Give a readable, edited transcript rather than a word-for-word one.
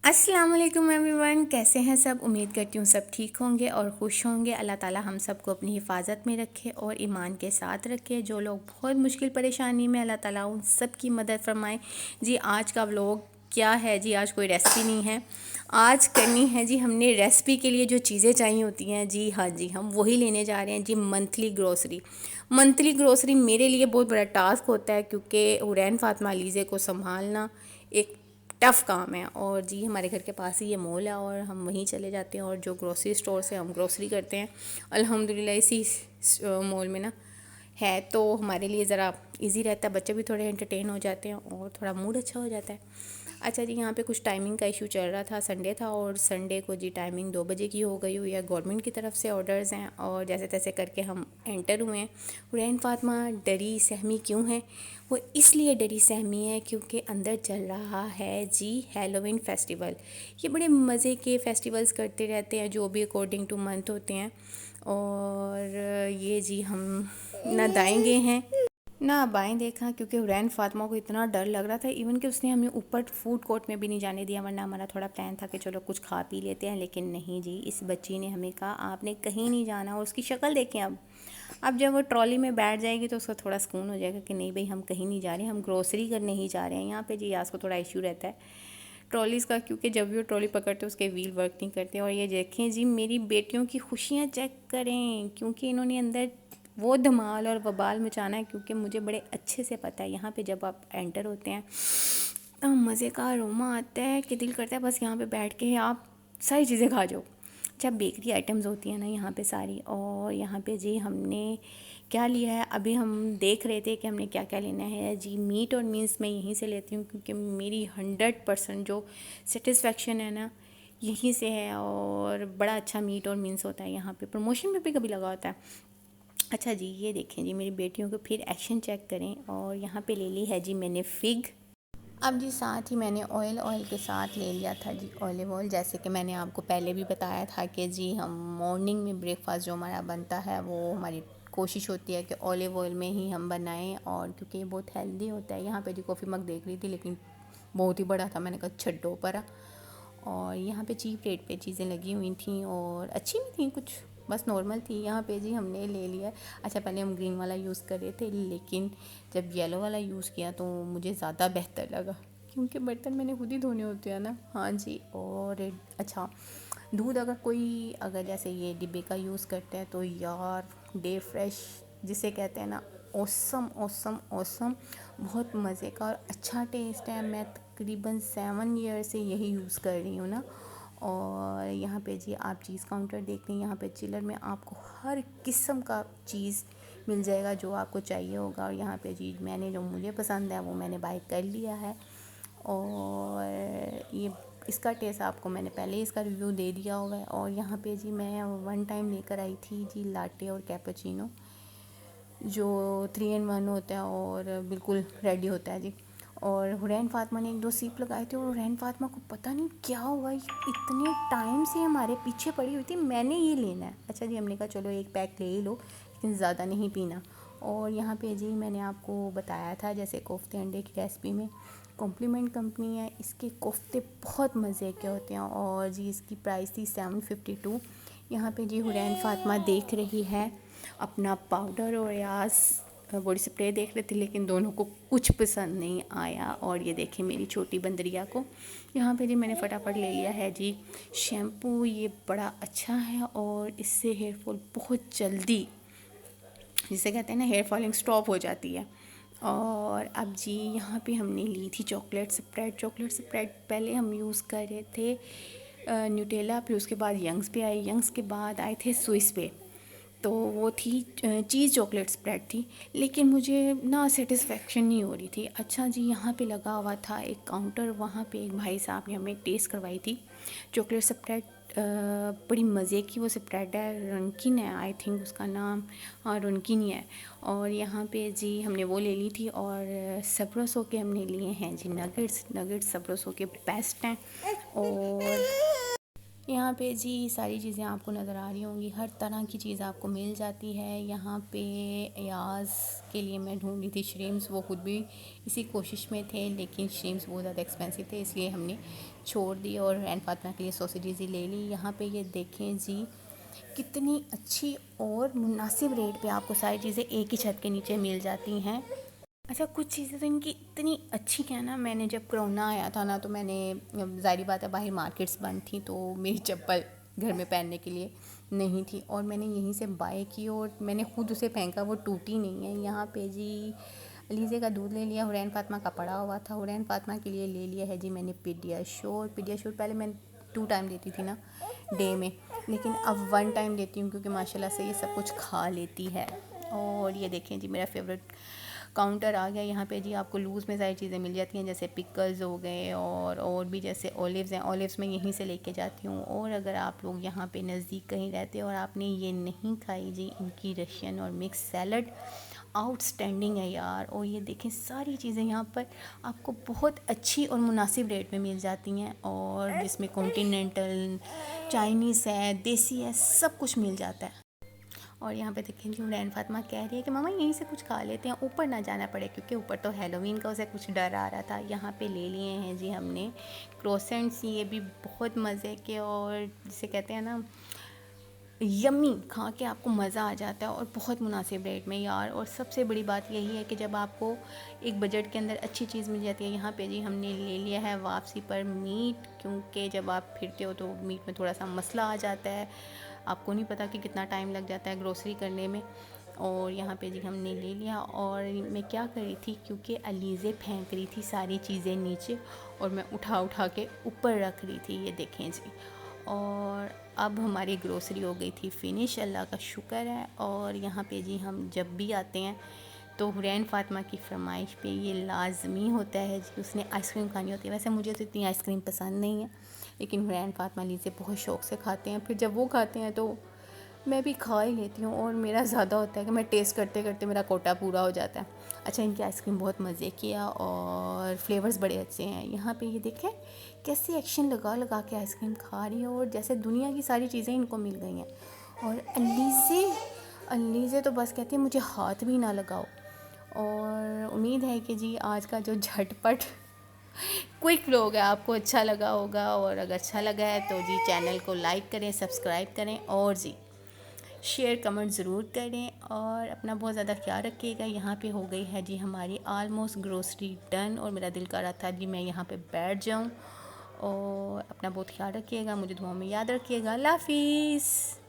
अस्सलाम वालेकुम एवरीवन, कैसे हैं सब। उम्मीद करती हूँ सब ठीक होंगे और खुश होंगे। अल्लाह ताला हम सबको अपनी हिफाजत में रखे और ईमान के साथ रखे। जो लोग बहुत मुश्किल परेशानी में, अल्लाह ताला उन सब की मदद फरमाए। जी आज का व्लॉग क्या है जी, आज कोई रेसिपी नहीं है, आज करनी है जी हमने रेसिपी के लिए जो चीज़ें चाहिए होती हैं जी, हाँ जी हम वही लेने जा रहे हैं जी। मंथली ग्रोसरी, मंथली ग्रोसरी मेरे लिए बहुत बड़ा टास्क होता है क्योंकि हुरैन फातिमा अलीज़े को संभालना एक टफ़ काम है। और जी हमारे घर के पास ही ये मॉल है और हम वहीं चले जाते हैं और जो ग्रोसरी स्टोर से हम ग्रोसरी करते हैं अल्हम्दुलिल्लाह इसी मॉल में ना है, तो हमारे लिए ज़रा इजी रहता है। बच्चे भी थोड़े एंटरटेन हो जाते हैं और थोड़ा मूड अच्छा हो जाता है। अच्छा जी, यहाँ पे कुछ टाइमिंग का इशू चल रहा था, संडे था और संडे को जी टाइमिंग 2 बजे की हो गई हुई है। गवर्नमेंट की तरफ से ऑर्डर्स हैं और जैसे तैसे करके हम एंटर हुए हैं। हुरैन फातिमा डरी सहमी क्यों है? वो इसलिए डरी सहमी है क्योंकि अंदर चल रहा है जी हैलोवीन फेस्टिवल। ये बड़े मज़े के फेस्टिवल्स करते रहते हैं जो भी अकॉर्डिंग टू मंथ होते हैं। और ये जी हम ना दाएँ गए हैं ना बाएं देखा क्योंकि हुरैन फातिमा को इतना डर लग रहा था इवन कि उसने हमें ऊपर फूड कोर्ट में भी नहीं जाने दिया, वरना हमारा थोड़ा प्लान था कि चलो कुछ खा पी लेते हैं। लेकिन नहीं जी, इस बच्ची ने हमें कहा आपने कहीं नहीं जाना। और उसकी शक्ल देखें अब जब वो ट्रॉली में बैठ जाएगी तो उसका थोड़ा सुकून हो जाएगा कि नहीं भाई हम कहीं नहीं जा रहे हैं, हम ग्रोसरी करने ही जा रहे हैं। यहाँ पे जी यास को थोड़ा इशू रहता है ट्रॉलीज़ का क्योंकि जब भी वो ट्रॉली पकड़ते हैं उसके व्हील वर्क नहीं करते। और ये देखें जी मेरी बेटियों की खुशियाँ चेक करें क्योंकि इन्होंने अंदर वो धमाल और बवाल मचाना है। क्योंकि मुझे बड़े अच्छे से पता है यहाँ पे जब आप एंटर होते हैं तो मज़े का अरोमा आता है कि दिल करता है बस यहाँ पे बैठ के आप सारी चीज़ें खा जाओ। जब बेकरी आइटम्स होती हैं ना यहाँ पे सारी। और यहाँ पे जी हमने क्या लिया है, अभी हम देख रहे थे कि हमने क्या क्या लेना है जी। मीट और मीन्स मैं यहीं से लेती हूँ क्योंकि मेरी 100% जो सेटिस्फेक्शन है ना यहीं से है। और बड़ा अच्छा मीट और मीन्स होता है यहाँ पे, प्रमोशन में भी कभी लगा होता है। अच्छा जी, ये देखें जी मेरी बेटियों को फिर एक्शन चेक करें। और यहाँ पे ले ली है जी मैंने फ़िग। अब जी साथ ही मैंने ऑयल के साथ ले लिया था जी ऑलिव ऑयल। जैसे कि मैंने आपको पहले भी बताया था कि जी हम मॉर्निंग में ब्रेकफास्ट जो हमारा बनता है वो हमारी कोशिश होती है कि ऑलिव ऑयल में ही हम बनाएं। और क्योंकि ये बहुत हेल्दी होता है। यहाँ पे जी कॉफ़ी मग देख रही थी लेकिन बहुत ही बड़ा था, मैंने कहा छड्डो पर। और यहाँ पे चीप रेट पे चीज़ें लगी हुई थी और अच्छी भी थी, कुछ बस नॉर्मल थी। यहाँ पे जी हमने ले लिया। अच्छा पहले हम ग्रीन वाला यूज़ कर रहे थे लेकिन जब येलो वाला यूज़ किया तो मुझे ज़्यादा बेहतर लगा क्योंकि बर्तन मैंने खुद ही धोने होते हैं ना। हाँ जी। और अच्छा दूध अगर जैसे ये डिब्बे का यूज़ करते हैं तो यार डे फ्रेश जिसे कहते हैं ना, ऑसम ऑसम ऑसम, बहुत मज़े का और अच्छा टेस्ट है। मैं तकरीबन 7 ईयर से यही यूज़ कर रही हूँ ना। और यहाँ पे जी आप चीज़ काउंटर देखते हैं, यहाँ पे चिलर में आपको हर किस्म का चीज़ मिल जाएगा जो आपको चाहिए होगा। और यहाँ पे जी मैंने जो मुझे पसंद है वो मैंने बाय कर लिया है। और ये इसका टेस्ट आपको मैंने पहले ही इसका रिव्यू दे दिया होगा। और यहाँ पे जी मैं वन टाइम लेकर आई थी जी लाटे और कैपुचिनो जो 3 in 1 होता है और बिल्कुल रेडी होता है जी। और हुरैन फातिमा ने 1-2 सीप लगाए थे और हुरैन फातिमा को पता नहीं क्या हुआ, इतने टाइम से हमारे पीछे पड़ी हुई थी मैंने ये लेना है। अच्छा जी हमने कहा चलो एक पैक ले ही लो लेकिन ज़्यादा नहीं पीना। और यहाँ पे जी मैंने आपको बताया था जैसे कोफ्ते अंडे की रेसिपी में, कॉम्प्लीमेंट कंपनी है, इसके कोफ्ते बहुत मज़े के होते हैं। और जी इसकी प्राइस थी 752। यहाँ पे जी हुरैन फातिमा देख रही है अपना पाउडर और यास बॉडी स्प्रे देख रहे थे लेकिन दोनों को कुछ पसंद नहीं आया। और ये देखें मेरी छोटी बंदरिया को। यहाँ पे जी मैंने फटाफट ले लिया है जी शैम्पू, ये बड़ा अच्छा है और इससे हेयर फॉल बहुत जल्दी, जिसे कहते हैं ना, हेयर फॉलिंग स्टॉप हो जाती है। और अब जी यहाँ पे हमने ली थी चॉकलेट स्प्रेड पहले हम यूज़ कर रहे थे न्यूटेला, फिर उसके बाद यंग्स पे आए, यंग्स के बाद आए थे स्विस पे, तो वो थी चीज़ चॉकलेट स्प्रेड थी लेकिन मुझे ना सेटिस्फेक्शन नहीं हो रही थी। अच्छा जी यहाँ पे लगा हुआ था एक काउंटर, वहाँ पे एक भाई साहब ने हमें टेस्ट करवाई थी चॉकलेट स्प्रेड। बड़ी मज़े की वो स्प्रेड है, रनकिन है आई थिंक उसका नाम, और रनकिन ही है। और यहाँ पे जी हमने वो ले ली थी। और सब्रोसो के हमने लिए हैं जी नगेट्स सब्रोसो के बेस्ट हैं। और यहाँ पे जी सारी चीज़ें आपको नज़र आ रही होंगी, हर तरह की चीज़ आपको मिल जाती है। यहाँ पे अयाज़ के लिए मैं ढूंढ रही थी श्रिम्स, वो खुद भी इसी कोशिश में थे, लेकिन श्रिम्स बहुत ज़्यादा एक्सपेंसिव थे, इसलिए हमने छोड़ दी और रैन फातिमा के लिए सॉसेजेस ही ले ली। यहाँ पे ये देखें जी, कितनी अच्छी और मुनासिब रेट पे आपको सारी चीज़ें एक ही छत के नीचे मिल जाती हैं। अच्छा, कुछ चीज़ें तो इनकी इतनी अच्छी क्या ना, मैंने जब कोरोना आया था ना, तो मैंने, ज़ाहिर बात है बाहर मार्केट्स बंद थी, तो मेरी चप्पल घर में पहनने के लिए नहीं थी और मैंने यहीं से बाय की और मैंने ख़ुद उसे पहनका, वो टूटी नहीं है। यहाँ पे जी अलीज़े का दूध ले लिया, हुरैन फातिमा का पड़ा हुआ था, हुरैन फातिमा के लिए ले लिया है जी मैंने पीडियाश्योर। पीडियाश्योर पहले मैं 2 टाइम देती थी ना डे में, लेकिन अब 1 टाइम देती हूँ क्योंकि माशाल्लाह से ये सब कुछ खा लेती है। और ये देखें जी, मेरा फेवरेट काउंटर आ गया। यहाँ पे जी आपको लूज़ में सारी चीज़ें मिल जाती हैं, जैसे पिकल्स हो गए और भी जैसे ऑलिव्स हैं, ऑलिव्स मैं यहीं से लेके जाती हूँ। और अगर आप लोग यहाँ पे नज़दीक कहीं रहते हो और आपने ये नहीं खाई जी, इनकी रशियन और मिक्स सैलड आउटस्टैंडिंग है यार। और ये देखें सारी चीज़ें यहाँ पर आपको बहुत अच्छी और मुनासिब रेट में मिल जाती हैं, और जिसमें कॉन्टिनेंटल, चाइनीज़ है, देसी है, सब कुछ मिल जाता है। और यहाँ पे देखें जी, हुरैन फातिमा कह रही है कि मामा यहीं से कुछ खा लेते हैं, ऊपर ना जाना पड़े, क्योंकि ऊपर तो हैलोवीन का उसे कुछ डर आ रहा था। यहाँ पे ले लिए हैं जी हमने क्रोसेंट्स, ये भी बहुत मज़े के और जिसे कहते हैं ना यम्मी, खा के आपको मज़ा आ जाता है और बहुत मुनासिब रेट में यार। और सबसे बड़ी बात यही है कि जब आपको एक बजट के अंदर अच्छी चीज़ मिल जाती है। यहाँ पे जी हमने ले लिया है वापसी पर मीट, क्योंकि जब आप फिरते हो तो मीट में थोड़ा सा मसला आ जाता है, आपको नहीं पता कि कितना टाइम लग जाता है ग्रोसरी करने में। और यहाँ पे जी हमने ले लिया, और मैं क्या कर रही थी, क्योंकि अलीज़े फेंक रही थी सारी चीज़ें नीचे और मैं उठा उठा के ऊपर रख रही थी, ये देखें जी। और अब हमारी ग्रोसरी हो गई थी फ़िनिश, अल्लाह का शुक्र है। और यहाँ पे जी हम जब भी आते हैं तो हुरैन फातिमा की फरमाइश पे ये लाजमी होता है जी, उसने आइसक्रीम खानी होती है। वैसे मुझे तो इतनी आइसक्रीम पसंद नहीं है, लेकिन हुरैन फातिमा लीज़े बहुत शौक़ से खाते हैं। फिर जब वो खाते हैं तो मैं भी खा ही लेती हूँ, और मेरा ज़्यादा होता है कि मैं टेस्ट करते करते मेरा कोटा पूरा हो जाता है। अच्छा, इनकी आइसक्रीम बहुत मज़े की है और फ्लेवर्स बड़े अच्छे हैं। यहाँ पे ये देखें कैसे एक्शन लगा लगा के आइसक्रीम खा रही है, और जैसे दुनिया की सारी चीज़ें इनको मिल गई हैं। और अलीज़े तो बस कहती है मुझे हाथ भी ना लगाओ। और उम्मीद है कि जी आज का जो झटपट क्विक व्लॉग है आपको अच्छा लगा होगा, और अगर अच्छा लगा है तो जी चैनल को लाइक करें, सब्सक्राइब करें, और जी शेयर कमेंट ज़रूर करें, और अपना बहुत ज़्यादा ख्याल रखिएगा। यहाँ पे हो गई है जी हमारी आलमोस्ट ग्रोसरी डन, और मेरा दिल कर रहा था जी मैं यहाँ पे बैठ जाऊँ। और अपना बहुत ख्याल रखिएगा, मुझे दुआ में याद रखिएगा। अल्लाह हाफ़िज़।